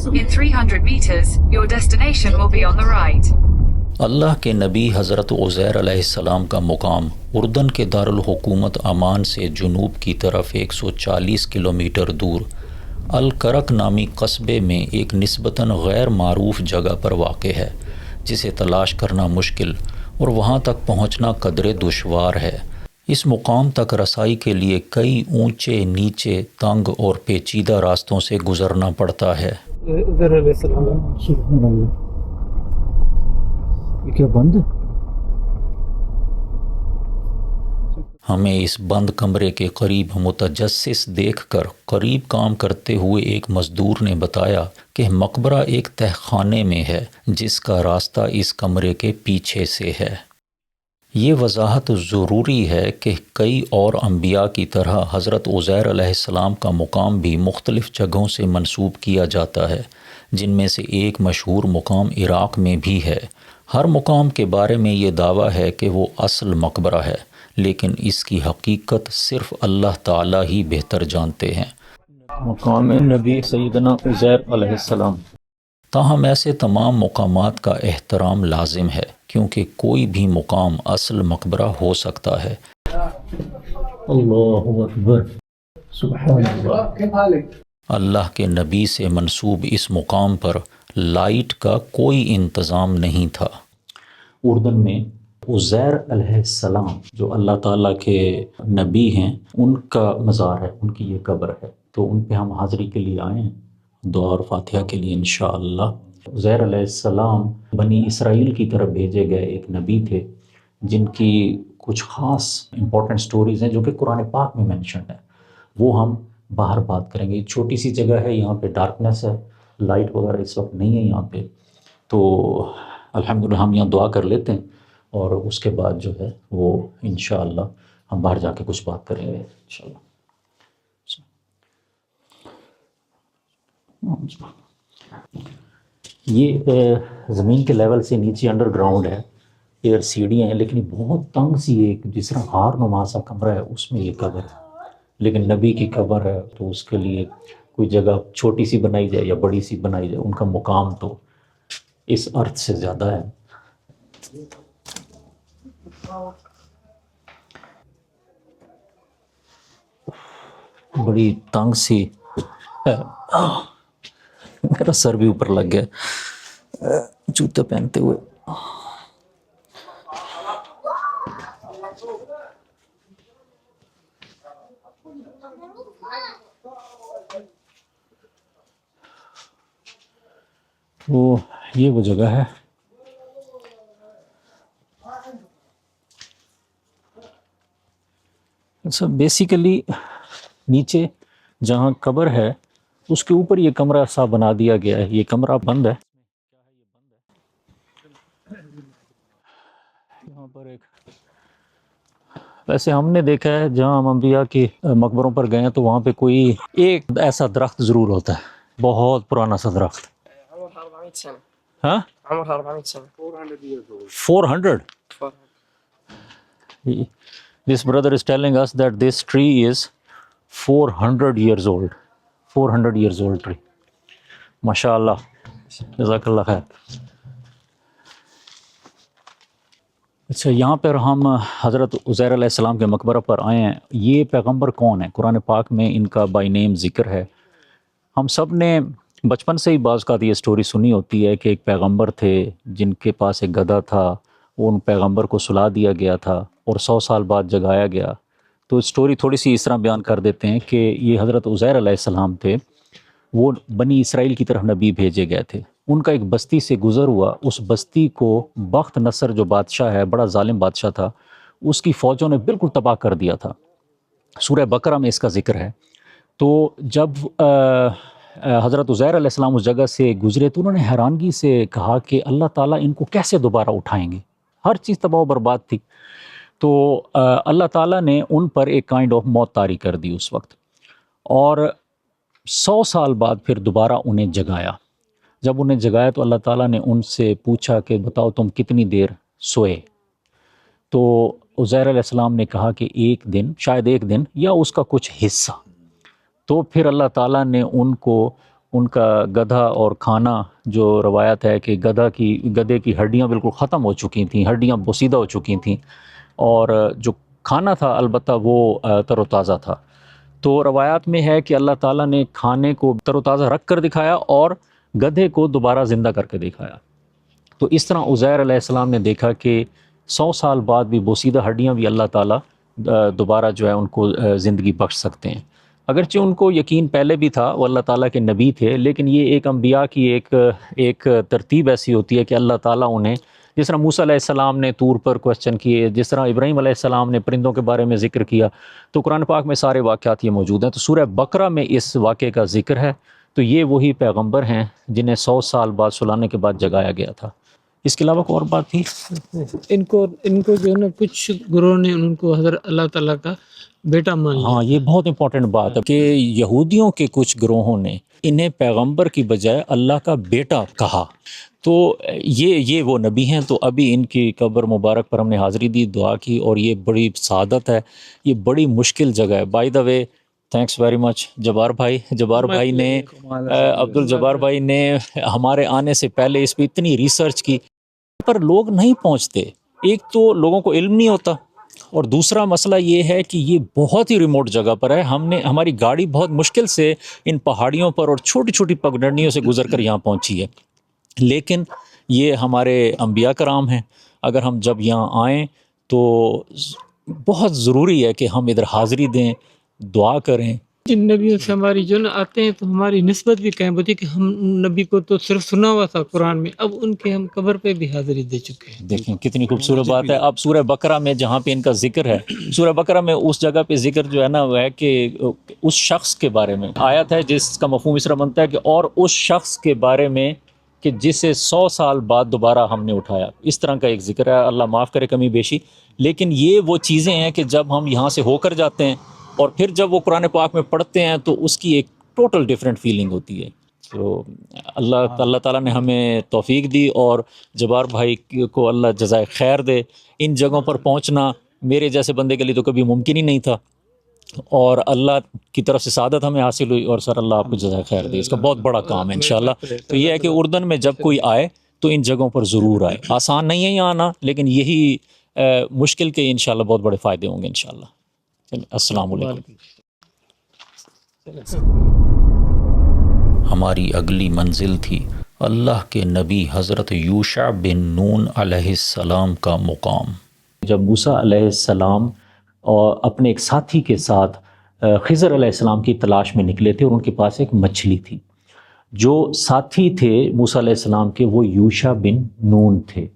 In 300 meters, your destination will be on the right. اللہ کے نبی حضرت عزیر علیہ السلام کا مقام اردن کے دارالحکومت عمان سے جنوب کی طرف 140 کلومیٹر دور الکرک نامی قصبے میں ایک نسبتاً غیر معروف جگہ پر واقع ہے، جسے تلاش کرنا مشکل اور وہاں تک پہنچنا قدرے دشوار ہے۔ اس مقام تک رسائی کے لیے کئی اونچے نیچے تنگ اور پیچیدہ راستوں سے گزرنا پڑتا ہے۔ یہ کیا بند ہے؟ ہمیں اس بند کمرے کے قریب متجسس دیکھ کر قریب کام کرتے ہوئے ایک مزدور نے بتایا کہ مقبرہ ایک تہ خانے میں ہے جس کا راستہ اس کمرے کے پیچھے سے ہے۔ یہ وضاحت ضروری ہے کہ کئی اور انبیاء کی طرح حضرت عزیر علیہ السلام کا مقام بھی مختلف جگہوں سے منسوب کیا جاتا ہے، جن میں سے ایک مشہور مقام عراق میں بھی ہے۔ ہر مقام کے بارے میں یہ دعویٰ ہے کہ وہ اصل مقبرہ ہے، لیکن اس کی حقیقت صرف اللہ تعالیٰ ہی بہتر جانتے ہیں۔ مقام نبی سیدنا عزیر علیہ السلام۔ تاہم ایسے تمام مقامات کا احترام لازم ہے، کیونکہ کوئی بھی مقام اصل مقبرہ ہو سکتا ہے۔ اللہ اکبر، سبحان اللہ۔ اللہ کے نبی سے منسوب اس مقام پر لائٹ کا کوئی انتظام نہیں تھا۔ اردن میں عزیر علیہ السلام جو اللہ تعالیٰ کے نبی ہیں، ان کا مزار ہے، ان کی یہ قبر ہے، تو ان پہ ہم حاضری کے لیے آئے ہیں، دعا اور فاتحہ کے لیے انشاءاللہ۔ عزیر علیہ السلام بنی اسرائیل کی طرف بھیجے گئے ایک نبی تھے، جن کی کچھ خاص امپورٹنٹ سٹوریز ہیں جو کہ قرآن پاک میں مینشنڈ ہیں، وہ ہم باہر بات کریں گے۔ چھوٹی سی جگہ ہے، یہاں پہ ڈارکنیس ہے، لائٹ وغیرہ اس وقت نہیں ہے یہاں پہ، تو الحمدللہ ہم یہاں دعا کر لیتے ہیں اور اس کے بعد جو ہے وہ انشاءاللہ ہم باہر جا کے کچھ بات کریں گے انشاءاللہ۔ یہ زمین کے لیول سے نیچے انڈر گراؤنڈ ہے، ایئر سیڑھیاں ہیں، لیکن یہ بہت تنگ سی ایک جس طرح ہار نما سا کمرہ ہے، اس میں یہ قبر ہے، لیکن نبی کی قبر ہے تو اس کے لیے کوئی جگہ چھوٹی سی بنائی جائے یا بڑی سی بنائی جائے، ان کا مقام تو اس ارتھ سے زیادہ ہے۔ بڑی تنگ سی ہے، میرا سر بھی اوپر لگ گیا جوتے پہنتے ہوئے۔ یہ وہ جگہ ہے۔ اچھا، بیسیکلی نیچے جہاں قبر ہے اس کے اوپر یہ کمرہ سا بنا دیا گیا ہے، یہ کمرہ بند ہے۔ یہاں پر ویسے ہم نے دیکھا ہے جہاں ہم انبیاء کے مقبروں پر گئے ہیں تو وہاں پہ کوئی ایک ایسا درخت ضرور ہوتا ہے، بہت پرانا سا درخت۔ ہاں 400 This brother is telling us that this tree is 400 years old. 400 years old tree. MashaAllah. جزاک اللہ خیر۔ اچھا، یہاں پر ہم حضرت عزیر علیہ السلام کے مقبرہ پر آئے ہیں۔ یہ پیغمبر کون ہے؟ قرآن پاک میں ان کا بائی نیم ذکر ہے۔ ہم سب نے بچپن سے ہی بعض کا یہ سٹوری سنی ہوتی ہے کہ ایک پیغمبر تھے جن کے پاس ایک گدھا تھا، وہ ان پیغمبر کو سلا دیا گیا تھا اور 100 سال بعد جگایا گیا۔ تو سٹوری تھوڑی سی اس طرح بیان کر دیتے ہیں کہ یہ حضرت عزیر علیہ السلام تھے، وہ بنی اسرائیل کی طرف نبی بھیجے گئے تھے۔ ان کا ایک بستی سے گزر ہوا، اس بستی کو بخت نصر جو بادشاہ ہے، بڑا ظالم بادشاہ تھا، اس کی فوجوں نے بالکل تباہ کر دیا تھا۔ سورہ بقرہ میں اس کا ذکر ہے۔ تو جب حضرت عزیر علیہ السلام اس جگہ سے گزرے تو انہوں نے حیرانگی سے کہا کہ اللہ تعالیٰ ان کو کیسے دوبارہ اٹھائیں گے، ہر چیز تباہ و برباد تھی۔ تو اللہ تعالیٰ نے ان پر ایک کائنڈ آف موت طاری کر دی اس وقت، اور 100 سال بعد پھر دوبارہ انہیں جگایا۔ جب انہیں جگایا تو اللہ تعالیٰ نے ان سے پوچھا کہ بتاؤ تم کتنی دیر سوئے؟ تو عزیر علیہ السلام نے کہا کہ ایک دن، شاید ایک دن یا اس کا کچھ حصہ۔ تو پھر اللہ تعالیٰ نے ان کو ان کا گدھا اور کھانا، جو روایت ہے کہ گدھے کی ہڈیاں بالکل ختم ہو چکی تھیں، ہڈیاں بوسیدہ ہو چکی تھیں، اور جو کھانا تھا البتہ وہ تر و تازہ تھا۔ تو روایات میں ہے کہ اللہ تعالیٰ نے کھانے کو تر و تازہ رکھ کر دکھایا اور گدھے کو دوبارہ زندہ کر کے دکھایا۔ تو اس طرح عزیر علیہ السلام نے دیکھا کہ 100 سال بعد بھی بوسیدہ ہڈیاں بھی اللہ تعالیٰ دوبارہ جو ہے ان کو زندگی بخش سکتے ہیں۔ اگرچہ ان کو یقین پہلے بھی تھا، وہ اللہ تعالیٰ کے نبی تھے، لیکن یہ ایک انبیاء کی ایک ترتیب ایسی ہوتی ہے کہ اللہ تعالیٰ انہیں، جس طرح موسیٰ علیہ السلام نے طور پر کوسچن کیے، جس طرح ابراہیم علیہ السلام نے پرندوں کے بارے میں ذکر کیا، تو قرآن پاک میں سارے واقعات یہ موجود ہیں۔ تو سورہ بقرہ میں اس واقعے کا ذکر ہے، تو یہ وہی پیغمبر ہیں جنہیں 100 سال بعد سلانے کے بعد جگایا گیا تھا۔ اس کے علاوہ کوئی اور بات تھی؟ ان کو جو ہے نا کچھ گروہ نے ان کو حضرت اللہ تعالیٰ کا بیٹا مان لیا۔ ہاں، یہ بہت امپورٹنٹ بات ہے کہ یہودیوں کے کچھ گروہوں نے انہیں پیغمبر کی بجائے اللہ کا بیٹا کہا۔ تو یہ وہ نبی ہیں، تو ابھی ان کی قبر مبارک پر ہم نے حاضری دی، دعا کی، اور یہ بڑی سعادت ہے، یہ بڑی مشکل جگہ ہے۔ By the way, thanks very much Jabbar بھائی نے، عبد الجبار بھائی نے ہمارے آنے سے پہلے اس پہ اتنی ریسرچ کی، پر لوگ نہیں پہنچتے۔ ایک تو لوگوں کو علم نہیں ہوتا، اور دوسرا مسئلہ یہ ہے کہ یہ بہت ہی ریموٹ جگہ پر ہے۔ ہماری گاڑی بہت مشکل سے ان پہاڑیوں پر اور چھوٹی چھوٹی پگڈنڈیوں سے گزر کر یہاں پہنچی ہے، لیکن یہ ہمارے انبیاء کرام ہیں۔ اگر ہم جب یہاں آئیں تو بہت ضروری ہے کہ ہم ادھر حاضری دیں، دعا کریں۔ جن نبیوں سے ہماری جو نا آتے ہیں تو ہماری نسبت بھی قائم ہوتی ہے کہ ہم نبی کو تو صرف سنا ہوا تھا قرآن میں، اب ان کے ہم قبر پہ بھی حاضری دے چکے ہیں۔ دیکھیں کتنی خوبصورت بات ہے۔ اب سورہ بقرہ میں جہاں پہ ان کا ذکر ہے، سورہ بقرہ میں اس جگہ پہ ذکر جو ہے نا وہ ہے کہ اس شخص کے بارے میں آیت ہے جس کا مفہوم اس طرح بنتا ہے کہ اور اس شخص کے بارے میں کہ جسے 100 سال بعد دوبارہ ہم نے اٹھایا، اس طرح کا ایک ذکر ہے۔ اللہ معاف کرے کمی بیشی، لیکن یہ وہ چیزیں ہیں کہ جب ہم یہاں سے ہو کر جاتے ہیں اور پھر جب وہ قرآن پاک میں پڑھتے ہیں تو اس کی ایک ٹوٹل ڈیفرنٹ فیلنگ ہوتی ہے۔ تو اللہ تعالیٰ نے ہمیں توفیق دی، اور جبار بھائی کو اللہ جزائے خیر دے۔ ان جگہوں پر پہنچنا میرے جیسے بندے کے لیے تو کبھی ممکن ہی نہیں تھا، اور اللہ کی طرف سے سعادت ہمیں حاصل ہوئی، اور سر اللہ آپ کو جزائے خیر دے، اس کا بہت بڑا کام ہے انشاءاللہ۔ تو یہ ہے کہ اردن میں جب کوئی آئے تو ان جگہوں پر ضرور آئے۔ آسان نہیں ہے یہاں آنا، لیکن یہی مشکل کے انشاءاللہ بہت بڑے فائدے ہوں گے انشاءاللہ۔ السلام علیکم۔ ہماری اگلی منزل تھی اللہ کے نبی حضرت یوشع بن نون علیہ السلام کا مقام۔ جب موسیٰ علیہ السلام اور اپنے ایک ساتھی کے ساتھ خضر علیہ السلام کی تلاش میں نکلے تھے، اور ان کے پاس ایک مچھلی تھی، جو ساتھی تھے موسیٰ علیہ السلام کے وہ یوشع بن نون تھے۔